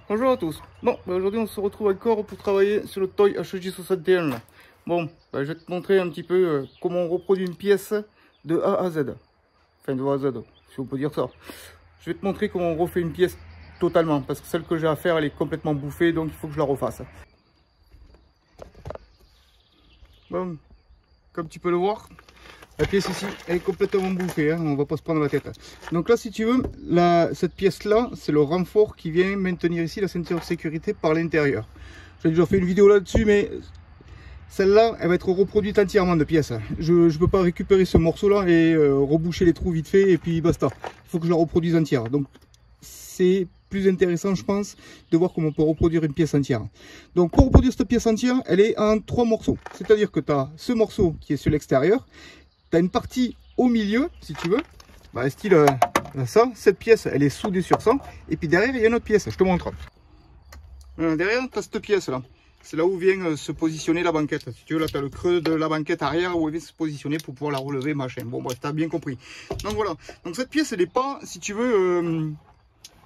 Bonjour à tous. Bon, aujourd'hui on se retrouve encore pour travailler sur le Toy HJ61 là. Bon, je vais te montrer un petit peu comment on reproduit une pièce de A à Z. Enfin de A à Z, si on peut dire ça. Je vais te montrer comment on refait une pièce totalement, parce que celle que j'ai à faire elle est complètement bouffée, donc il faut que je la refasse. Bon, comme tu peux le voir, la pièce ici elle est complètement bouffée, hein, on va pas se prendre la tête. Donc là si tu veux, cette pièce là c'est le renfort qui vient maintenir ici la ceinture de sécurité par l'intérieur. J'ai déjà fait une vidéo là-dessus, mais celle-là elle va être reproduite entièrement de pièces. Je ne peux pas récupérer ce morceau là et reboucher les trous vite fait et puis basta. Il faut que je la reproduise entière. Donc c'est plus intéressant je pense de voir comment on peut reproduire une pièce entière. Donc pour reproduire cette pièce entière, elle est en 3 morceaux. C'est-à-dire que tu as ce morceau qui est sur l'extérieur. Tu as une partie au milieu, si tu veux, bah, style ça, cette pièce, elle est soudée sur ça, et puis derrière, il y a une autre pièce, je te montre. Derrière, tu as cette pièce-là, c'est là où vient se positionner la banquette. Si tu veux, là, tu as le creux de la banquette arrière où elle vient se positionner pour pouvoir la relever, machin. Bon, bref, tu as bien compris. Donc voilà, donc cette pièce, elle n'est pas, si tu veux,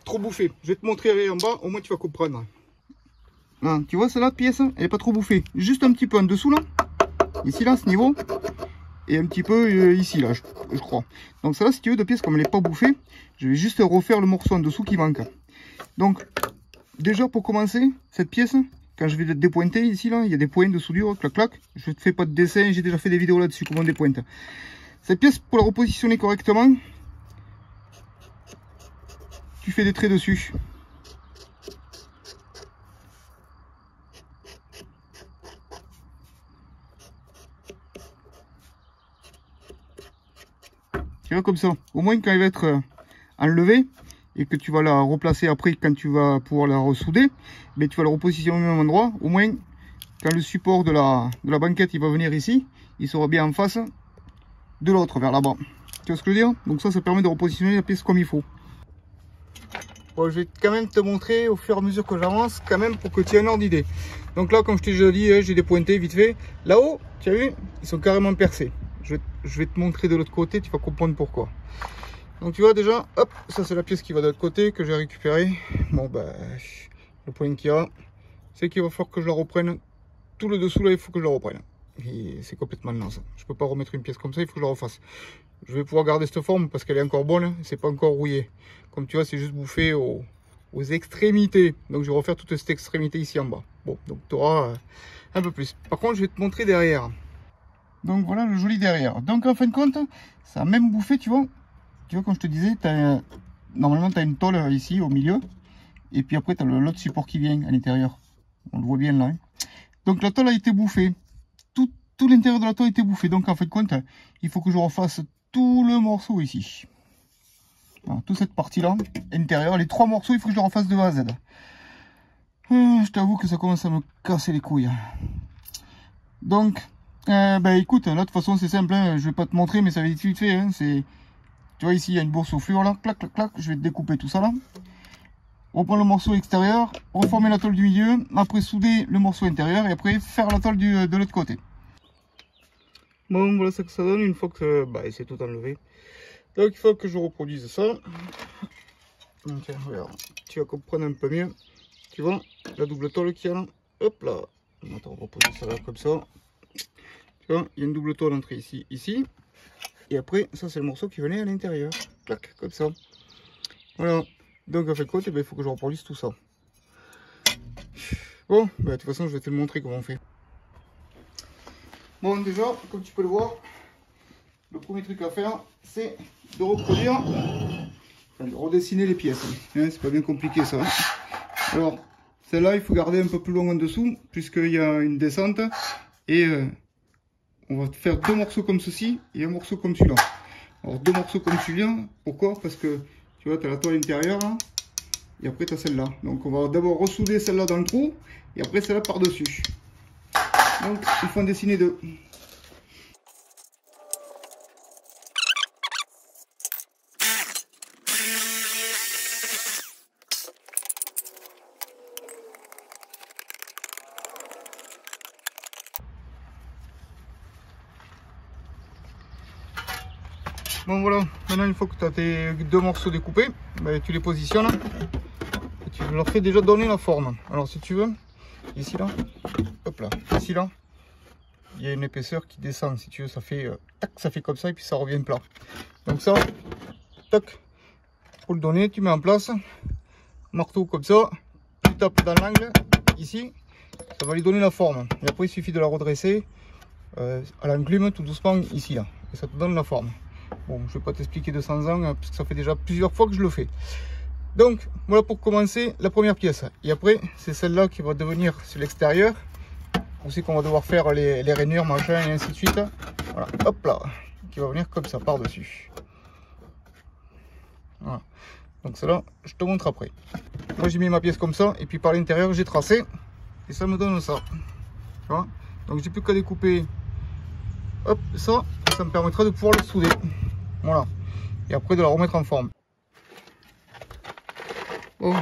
trop bouffée. Je vais te montrer en bas, au moins tu vas comprendre. Hein, tu vois, celle-là, pièce, elle n'est pas trop bouffée. Juste un petit peu en dessous, là, ici, là, à ce niveau. Et un petit peu ici là je crois. Donc ça là si tu veux de pièces comme elle n'est pas bouffée, je vais juste refaire le morceau en dessous qui manque. Donc déjà pour commencer cette pièce, quand je vais la dépointer ici là, il y a des points de soudure, clac clac. Je ne te fais pas de dessin, j'ai déjà fait des vidéos là-dessus comment on dépointe. Cette pièce pour la repositionner correctement, tu fais des traits dessus. Tu vois comme ça, au moins quand elle va être enlevée et que tu vas la replacer après quand tu vas pouvoir la ressouder, mais tu vas la repositionner au même endroit, au moins quand le support de la banquette il va venir ici, il sera bien en face de l'autre vers là-bas. Tu vois ce que je veux dire? Donc ça permet de repositionner la pièce comme il faut. Bon, je vais quand même te montrer au fur et à mesure que j'avance, quand même pour que tu aies un ordre d'idée. Donc là, comme je t'ai déjà dit, j'ai dépointé vite fait. Là-haut, tu as vu, ils sont carrément percés. Je vais te montrer de l'autre côté, tu vas comprendre pourquoi. Donc tu vois déjà, hop, ça c'est la pièce qui va de l'autre côté que j'ai récupérée. Bon bah, le point qu'il y a, c'est qu'il va falloir que je la reprenne. Tout le dessous là, il faut que je la reprenne. Et c'est complètement naze. Je peux pas remettre une pièce comme ça, il faut que je la refasse. Je vais pouvoir garder cette forme parce qu'elle est encore bonne, c'est pas encore rouillé. Comme tu vois, c'est juste bouffé aux extrémités. Donc je vais refaire toute cette extrémité ici en bas. Bon, donc tu auras un peu plus. Par contre, je vais te montrer derrière. Donc voilà le joli derrière. Donc en fin de compte, ça a même bouffé, tu vois. Tu vois, comme je te disais, normalement tu as une tôle ici au milieu. Et puis après, tu as l'autre support qui vient à l'intérieur. On le voit bien là. Hein. Donc la tôle a été bouffée. Tout l'intérieur de la tôle a été bouffé. Donc en fin de compte, il faut que je refasse tout le morceau ici. Voilà, toute cette partie-là, intérieure. Les 3 morceaux, il faut que je les refasse de A à Z. Je t'avoue que ça commence à me casser les couilles. Donc, écoute, là de toute façon c'est simple. Hein, je vais pas te montrer, mais ça va être vite fait. Hein, tu vois ici, il y a une bourse au fluor là. Clac, clac, clac. Je vais te découper tout ça là. Reprendre le morceau extérieur, reformer la tôle du milieu, après souder le morceau intérieur et après faire la tôle de l'autre côté. Bon, voilà ce que ça donne une fois que c'est tout enlevé. Donc il faut que je reproduise ça. Donc regarde, tu vas comprendre un peu mieux. Tu vois, la double tôle qu'il y a là. Hop là. Attends, on va reposer ça là comme ça. Tu vois, il y a une double tôle entrée ici, ici. Et après, ça c'est le morceau qui venait à l'intérieur. Clac, comme ça. Voilà. Donc en fait quoi, il faut que je reproduise tout ça. Bon, de toute façon je vais te le montrer comment on fait. Bon déjà, comme tu peux le voir, le premier truc à faire, c'est de reproduire, enfin, de redessiner les pièces. Hein, c'est pas bien compliqué ça. Alors, celle-là, il faut garder un peu plus long en dessous, puisqu'il y a une descente. Et on va faire 2 morceaux comme ceci et un morceau comme celui-là. Alors 2 morceaux comme celui-là, pourquoi? Parce que tu vois, tu as la toile intérieure hein, et après tu as celle-là. Donc on va d'abord ressouder celle-là dans le trou et après celle-là par-dessus. Donc il faut en dessiner 2. Bon voilà, maintenant une fois que tu as tes 2 morceaux découpés, tu les positionnes. tu leur fais déjà donner la forme. Alors si tu veux, ici là, hop là, ici là, il y a une épaisseur qui descend. Si tu veux, ça fait tac, ça fait comme ça et puis ça revient plat. Donc ça, tac, pour le donner, tu mets en place, marteau comme ça, tu tapes dans l'angle ici, ça va lui donner la forme. Et après il suffit de la redresser à l'enclume tout doucement ici là, et ça te donne la forme. Bon, je vais pas t'expliquer 200 ans parce que ça fait déjà plusieurs fois que je le fais. Donc voilà pour commencer la première pièce. Et après c'est celle-là qui va devenir sur l'extérieur. Où c'est qu'on va devoir faire les rainures, machin et ainsi de suite. Voilà, hop là, qui va venir comme ça par dessus. Voilà. Donc celle-là, je te montre après. Moi j'ai mis ma pièce comme ça et puis par l'intérieur j'ai tracé et ça me donne ça. Tu vois, donc j'ai plus qu'à découper. Hop, ça me permettra de pouvoir le souder. Voilà. Et après de la remettre en forme. Bon,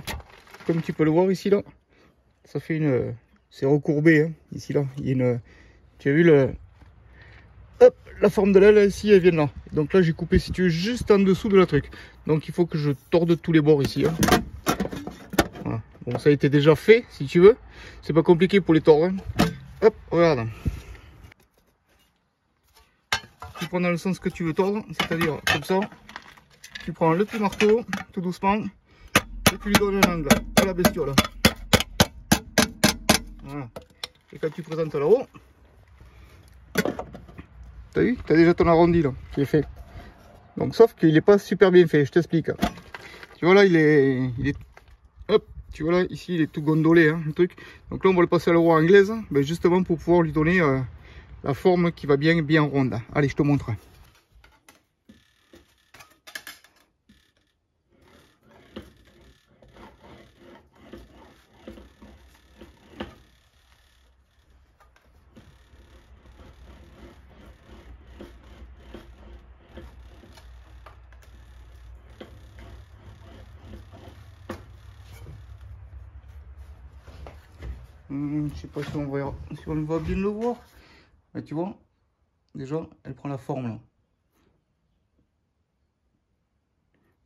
comme tu peux le voir ici là, ça fait une, c'est recourbé hein, ici là. Il y a une, tu as vu le, hop, la forme de l'aile ici, elle vient de là. Donc là j'ai coupé si tu veux juste en dessous de la truc. Donc il faut que je torde tous les bords ici. Hein. Voilà. Bon, ça a été déjà fait si tu veux. C'est pas compliqué pour les tordre. Hein. Hop, regarde. Tu prends dans le sens que tu veux tordre, c'est-à-dire comme ça. Tu prends le petit marteau, tout doucement, et tu lui donnes un angle à la bestiole. Voilà. Et quand tu présentes là-haut, t'as vu, t'as déjà ton arrondi là, qui est fait. Donc sauf qu'il n'est pas super bien fait, je t'explique. Tu vois là, il est, hop, tu vois là, ici il est tout gondolé, hein, le truc. Donc là on va le passer à la roue anglaise, ben, justement pour pouvoir lui donner la forme qui va bien ronde. Allez, je te montre. Je sais pas si on va bien le voir. Mais tu vois, déjà, elle prend la forme là.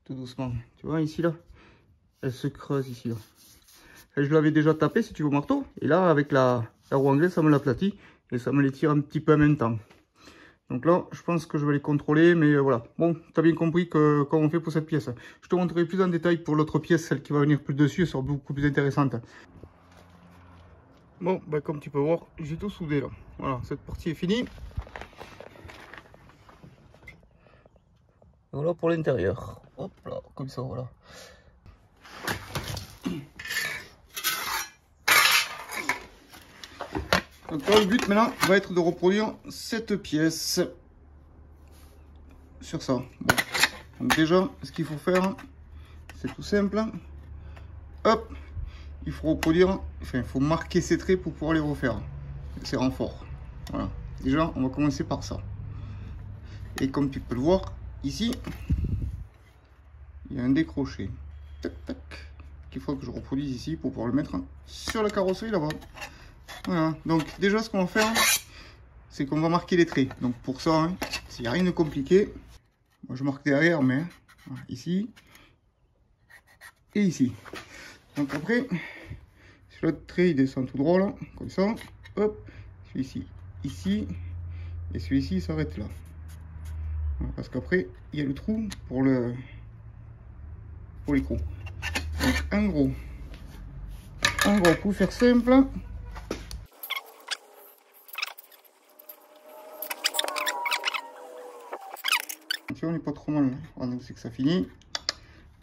Tout doucement. Tu vois ici là, elle se creuse ici là. Et je l'avais déjà tapé si tu veux au marteau. Et là, avec la roue anglaise, ça me l'aplatit. Et ça me les tire un petit peu en même temps. Donc là, je pense que je vais les contrôler. Mais voilà. Bon, tu as bien compris comment on fait pour cette pièce. Je te montrerai plus en détail pour l'autre pièce, celle qui va venir plus dessus. Elle sera beaucoup plus intéressante. Bon, bah, comme tu peux voir, j'ai tout soudé là. Voilà, cette partie est finie. Voilà pour l'intérieur. Hop là, comme ça, voilà. Donc là, le but maintenant va être de reproduire cette pièce sur ça. Bon. Donc déjà, ce qu'il faut faire, c'est tout simple. Hop, il faut reproduire, enfin, il faut marquer ces traits pour pouvoir les refaire. Ces renforts. Voilà. Déjà, on va commencer par ça. Et comme tu peux le voir, ici, il y a un décroché. Tac, tac. Qu'il faut que je reproduise ici pour pouvoir le mettre sur la carrosserie là-bas. Voilà. Donc déjà, ce qu'on va faire, c'est qu'on va marquer les traits. Donc pour ça, hein, il n'y a rien de compliqué. Moi, je marque derrière, mais voilà, ici et ici. Donc après, sur l'autre trait, il descend tout droit là, comme ça. Hop, celui-ci, ici, et celui-ci, il s'arrête là. Voilà, parce qu'après, il y a le trou pour l'écrou. Donc un gros, pour faire simple. On n'est pas trop mal, voilà, c'est que ça finit.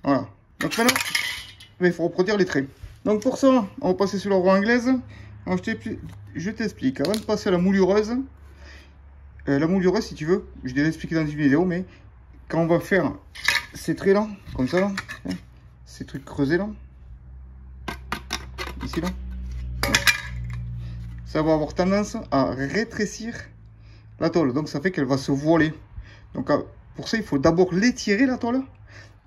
Voilà. Donc maintenant, il faut reproduire les traits. Donc pour ça, on va passer sur la roue anglaise. Alors, je t'explique. Avant de passer à la moulineuse, si tu veux, je l'ai expliqué dans une vidéo, mais quand on va faire ces traits là, comme ça là, ces trucs creusés là, ici là, ça va avoir tendance à rétrécir la tôle. Donc ça fait qu'elle va se voiler. Donc pour ça, il faut d'abord l'étirer la tôle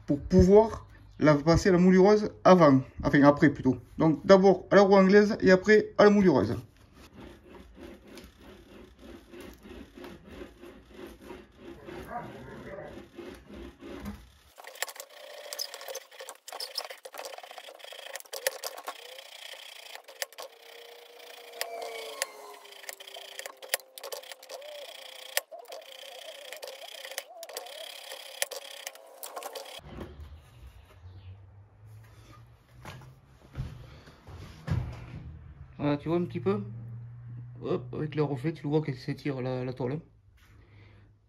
pour pouvoir la passer à la moulineuse avant, enfin après plutôt. Donc d'abord à la roue anglaise et après à la moulineuse. Voilà, tu vois un petit peu. Hop, avec le reflet, tu le vois qu'elle s'étire la toile.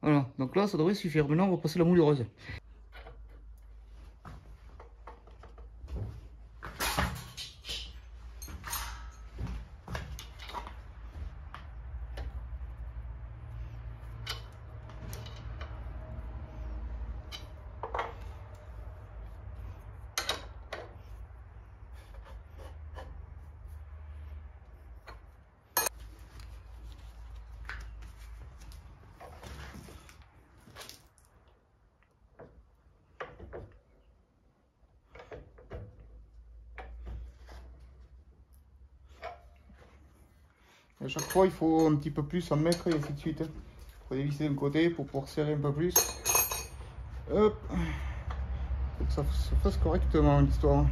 Voilà, donc là ça devrait suffire. Maintenant on va passer la mouleuse. À chaque fois, il faut un petit peu plus en mettre et ainsi de suite. Il faut dévisser d'un côté pour pouvoir serrer un peu plus. Hop. Faut que ça se fasse correctement l'histoire.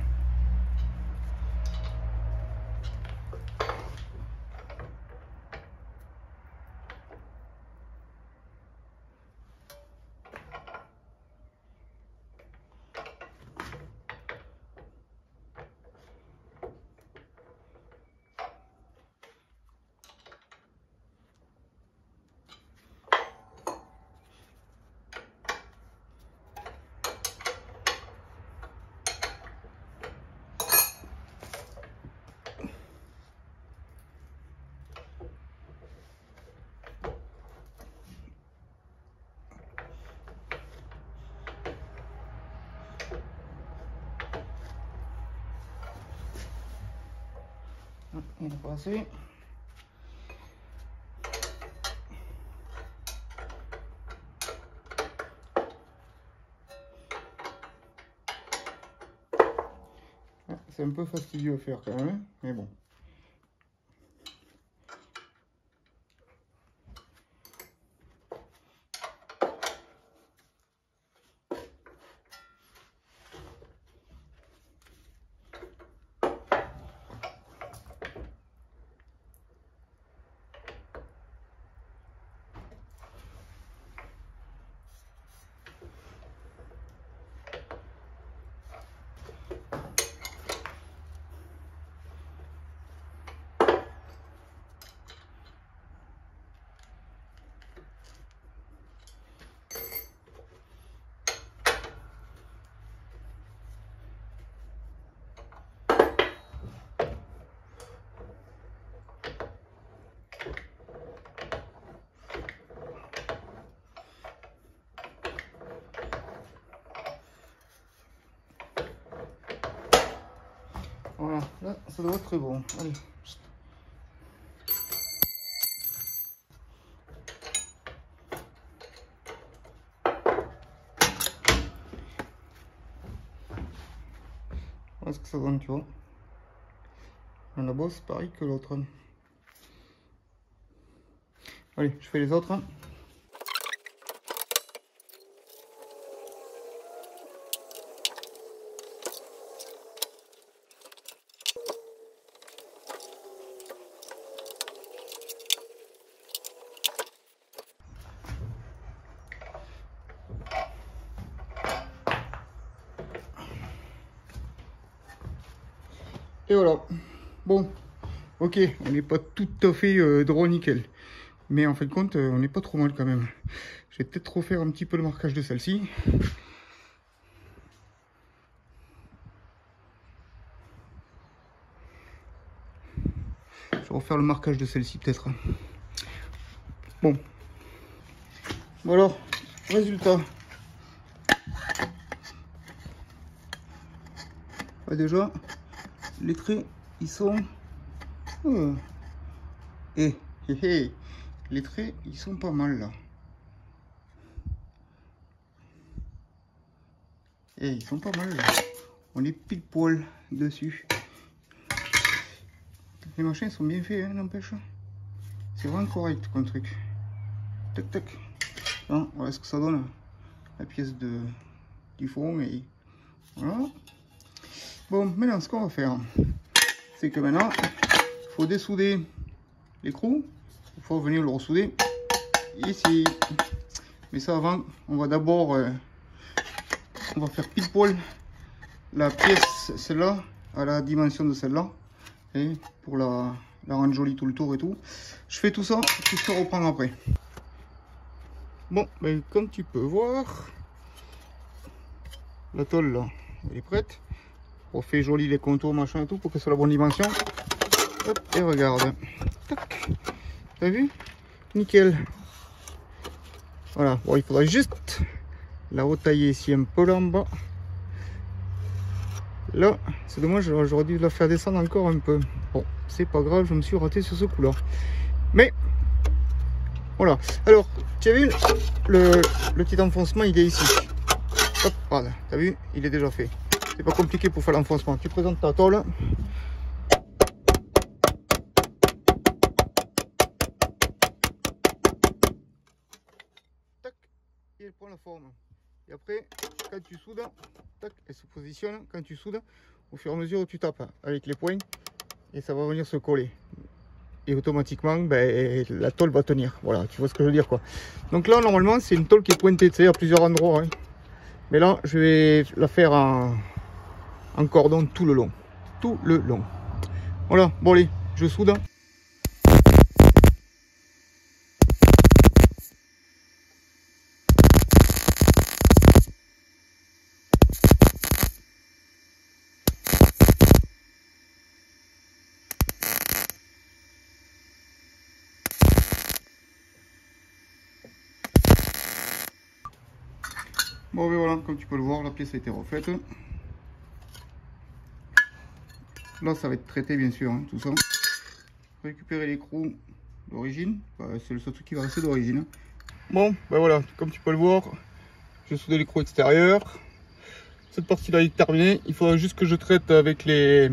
Il n'est pas assez. C'est un peu fastidieux à faire quand même, mais bon. Voilà, là ça doit être très bon. Allez. Voilà ce que ça donne, tu vois. La bosse pareil que l'autre. Allez, je fais les autres. Et voilà. Bon, ok, on n'est pas tout à fait droit nickel. Mais en fin de compte, on n'est pas trop mal quand même. Je vais peut-être refaire un petit peu le marquage de celle-ci. Je vais refaire le marquage de celle-ci peut-être. Bon. Voilà, résultat. Ouais, déjà, les traits, ils sont... les traits, ils sont pas mal là. Ils sont pas mal là. On est pile poil dessus. Les machins sont bien faits, hein, n'empêche. C'est vraiment correct comme truc. Tac tac. Bon, voilà ce que ça donne. La pièce du fond et voilà. Bon, maintenant ce qu'on va faire, c'est que maintenant, il faut dessouder l'écrou. Il faut venir le ressouder ici. Mais ça avant, on va d'abord, on va faire pile poil la pièce, celle-là, à la dimension de celle-là. Et pour la la rendre jolie tout le tour et tout. Je fais tout ça, tout se reprend après. Bon, ben, comme tu peux voir, la tôle là, elle est prête. On fait joli les contours, machin et tout, pour que ce soit la bonne dimension. Hop, et regarde. Tac. T'as vu? Nickel. Voilà, bon, il faudra juste la retailler ici un peu là en bas. Là, c'est dommage, j'aurais dû la faire descendre encore un peu. Bon, c'est pas grave, je me suis raté sur ce coup-là. Mais, voilà. Alors, tu as vu, le petit enfoncement, il est ici. Hop, voilà, t'as vu, il est déjà fait. C'est pas compliqué pour faire l'enfoncement. Tu présentes ta tôle. Tac, et elle prend la forme. Et après, quand tu soudes, tac, elle se positionne. Quand tu soudes, au fur et à mesure, tu tapes avec les poings et ça va venir se coller. Et automatiquement, ben, la tôle va tenir. Voilà, tu vois ce que je veux dire, quoi. Donc là, normalement, c'est une tôle qui est pointée, tu sais, à plusieurs endroits. Hein. Mais là, je vais la faire en cordon tout le long. Tout le long. Voilà, bon allez, je soude. Bon, ben voilà, comme tu peux le voir, la pièce a été refaite. Là, ça va être traité, bien sûr, hein, tout ça. Récupérer l'écrou d'origine. Ben, c'est le seul truc qui va rester d'origine. Bon, ben voilà, comme tu peux le voir, j'ai soudé l'écrou extérieur. Cette partie-là est terminée. Il faudra juste que je traite avec le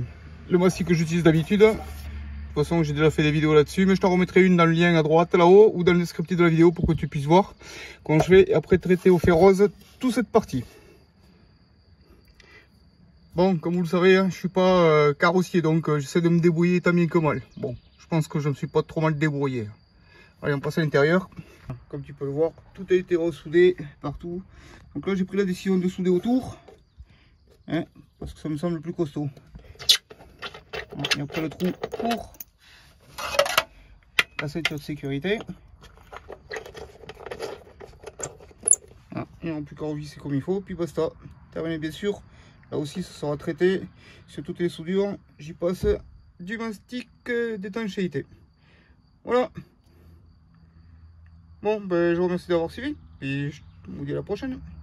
massif que j'utilise d'habitude. De toute façon, j'ai déjà fait des vidéos là-dessus, mais je t'en remettrai une dans le lien à droite, là-haut, ou dans le descriptif de la vidéo pour que tu puisses voir quand je vais après traiter au fer rose toute cette partie. Bon, comme vous le savez, hein, je suis pas carrossier, donc j'essaie de me débrouiller tant bien que mal. Bon, je pense que je me suis pas trop mal débrouillé. Allez, on passe à l'intérieur. Comme tu peux le voir, tout a été ressoudé partout. Donc là, j'ai pris la décision de souder autour, hein, parce que ça me semble le plus costaud. Et après le trou pour la ceinture de sécurité. Voilà. Et on n'a plus qu'à revisser comme il faut, puis basta. Terminé, bien sûr. Là aussi, ça sera traité. Sur toutes les soudures, j'y passe du mastic d'étanchéité. Voilà. Bon, ben, je vous remercie d'avoir suivi. Et je vous dis à la prochaine.